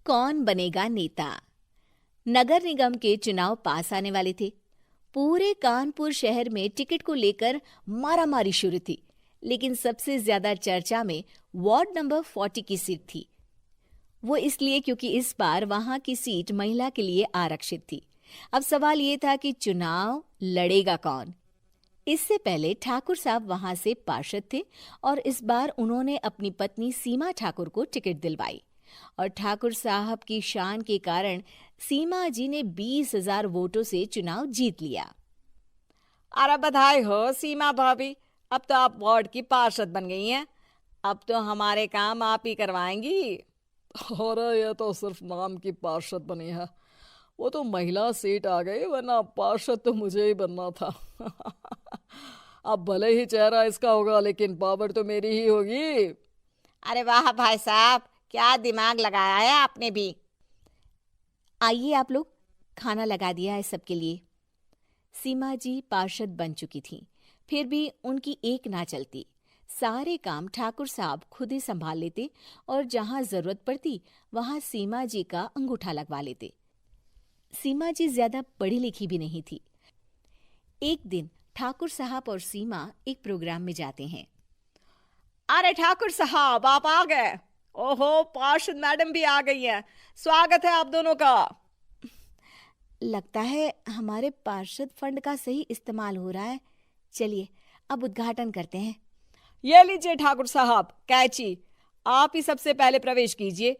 कौन बनेगा नेता। नगर निगम के चुनाव पास आने वाले थे। पूरे कानपुर शहर में टिकट को लेकर मारामारी शुरू थी, लेकिन सबसे ज्यादा चर्चा में वार्ड नंबर 40 की सीट थी। वो इसलिए क्योंकि इस बार वहां की सीट महिला के लिए आरक्षित थी। अब सवाल ये था कि चुनाव लड़ेगा कौन। इससे पहले ठाकुर साहब वहां से पार्षद थे और इस बार उन्होंने अपनी पत्नी सीमा ठाकुर को टिकट दिलवाई और ठाकुर साहब की शान के कारण सीमा जी ने 20,000 वोटों से चुनाव जीत लिया। अरे बधाई हो सीमा भाभी, अब तो आप वार्ड की पार्षद बन गई हैं। अब तो हमारे काम आप ही करवाएंगी। अरे ये तो सिर्फ नाम की पार्षद बनी है, वो तो महिला सीट आ गई, वरना पार्षद तो मुझे ही बनना था। अब भले ही चेहरा इसका होगा, लेकिन पावर तो मेरी ही होगी। अरे वाह भाई साहब, क्या दिमाग लगाया है आपने भी। आइए आप लोग, खाना लगा दिया है सबके लिए। सीमा जी पार्षद बन चुकी थीं, फिर भी उनकी एक ना चलती। सारे काम ठाकुर साहब खुद ही संभाल लेते और जहां जरूरत पड़ती वहां सीमा जी का अंगूठा लगवा लेते। सीमा जी ज्यादा पढ़ी लिखी भी नहीं थी। एक दिन ठाकुर साहब और सीमा एक प्रोग्राम में जाते हैं। अरे ठाकुर साहब, आप आ गए। ओहो, पार्षद मैडम भी आ गई हैं। स्वागत है आप दोनों का। लगता है हमारे पार्षद फंड का सही इस्तेमाल हो रहा है। चलिए अब उद्घाटन करते हैं। ये लीजिए ठाकुर साहब कैची, आप ही सबसे पहले प्रवेश कीजिए।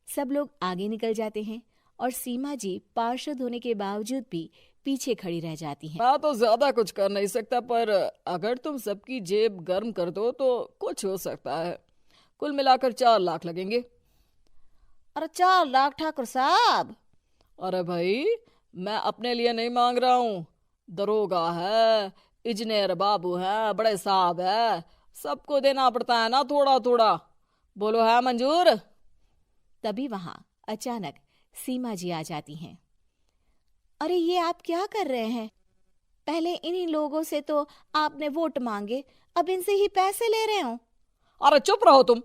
सब लोग आगे निकल जाते हैं और सीमा जी पार्षद होने के बावजूद भी पीछे खड़ी रह जाती हैं। मैं तो ज्यादा कुछ कर नहीं सकता, पर अगर तुम सबकी जेब गर्म कर दो तो कुछ हो सकता है। कुल मिलाकर 4 लाख लगेंगे। अरे 4 लाख ठाकुर साहब? अरे भाई, मैं अपने लिए नहीं मांग रहा हूँ। दरोगा है, इंजीनियर बाबू है, बड़े साहब है, सबको देना पड़ता है ना थोड़ा थोड़ा। बोलो है मंजूर? तभी वहां अचानक सीमा जी आ जाती हैं। अरे ये आप क्या कर रहे हैं? पहले इन्हीं लोगों से तो आपने वोट मांगे, अब इनसे ही पैसे ले रहे हो। अरे चुप रहो तुम,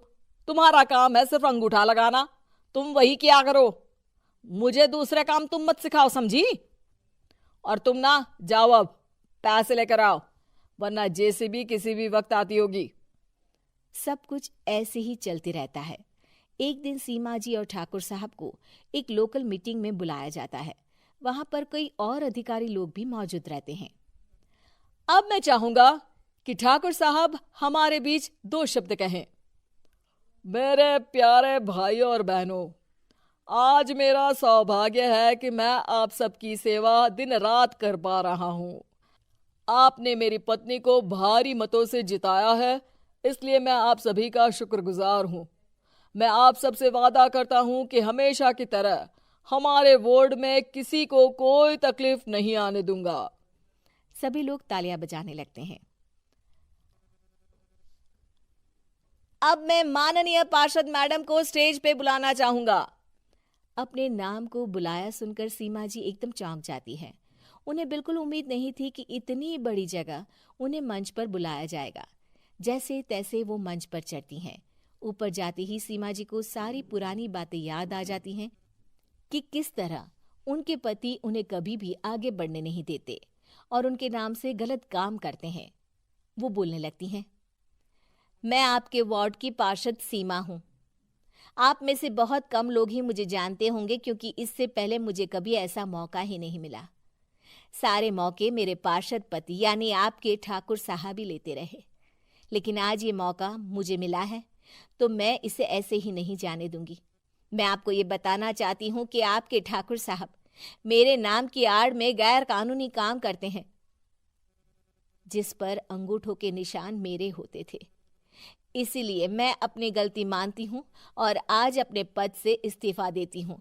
तुम्हारा काम है सिर्फ अंगूठा लगाना, तुम वही किया करो। मुझे दूसरे काम तुम मत सिखाओ, समझी? और तुम ना जाओ, अब पैसे लेकर आओ, वरना जेसीबी किसी भी वक्त आती होगी। सब कुछ ऐसे ही चलते रहता है। एक दिन सीमा जी और ठाकुर साहब को एक लोकल मीटिंग में बुलाया जाता है। वहां पर कई और अधिकारी लोग भी मौजूद रहते हैं। अब मैं चाहूंगा कि ठाकुर साहब हमारे बीच 2 शब्द कहें। मेरे प्यारे भाइयों और बहनों, आज मेरा सौभाग्य है कि मैं आप सबकी सेवा दिन रात कर पा रहा हूँ। आपने मेरी पत्नी को भारी मतों से जिताया है, इसलिए मैं आप सभी का शुक्रगुजार हूँ। मैं आप सबसे वादा करता हूँ कि हमेशा की तरह हमारे वार्ड में किसी को कोई तकलीफ नहीं आने दूंगा। सभी लोग तालियां बजाने लगते हैं। अब मैं माननीय पार्षद मैडम को स्टेज पे बुलाना चाहूंगा। अपने नाम को बुलाया सुनकर सीमा जी एकदम चौंक जाती है। उन्हें बिल्कुल उम्मीद नहीं थी कि इतनी बड़ी जगह उन्हें मंच पर बुलाया जाएगा। जैसे तैसे वो मंच पर चढ़ती हैं। ऊपर जाते ही सीमा जी को सारी पुरानी बातें याद आ जाती हैं कि किस तरह उनके पति उन्हें कभी भी आगे बढ़ने नहीं देते और उनके नाम से गलत काम करते हैं। वो बोलने लगती हैं, मैं आपके वार्ड की पार्षद सीमा हूं। आप में से बहुत कम लोग ही मुझे जानते होंगे, क्योंकि इससे पहले मुझे कभी ऐसा मौका ही नहीं मिला। सारे मौके मेरे पार्षद पति यानी आपके ठाकुर साहब ही लेते रहे, लेकिन आज ये मौका मुझे मिला है तो मैं इसे ऐसे ही नहीं जाने दूंगी। मैं आपको ये बताना चाहती हूँ कि आपके ठाकुर साहब मेरे नाम की आड़ में गैर कानूनी काम करते हैं, जिस पर अंगूठों के निशान मेरे होते थे। इसीलिए मैं अपनी गलती मानती हूँ और आज अपने पद से इस्तीफा देती हूँ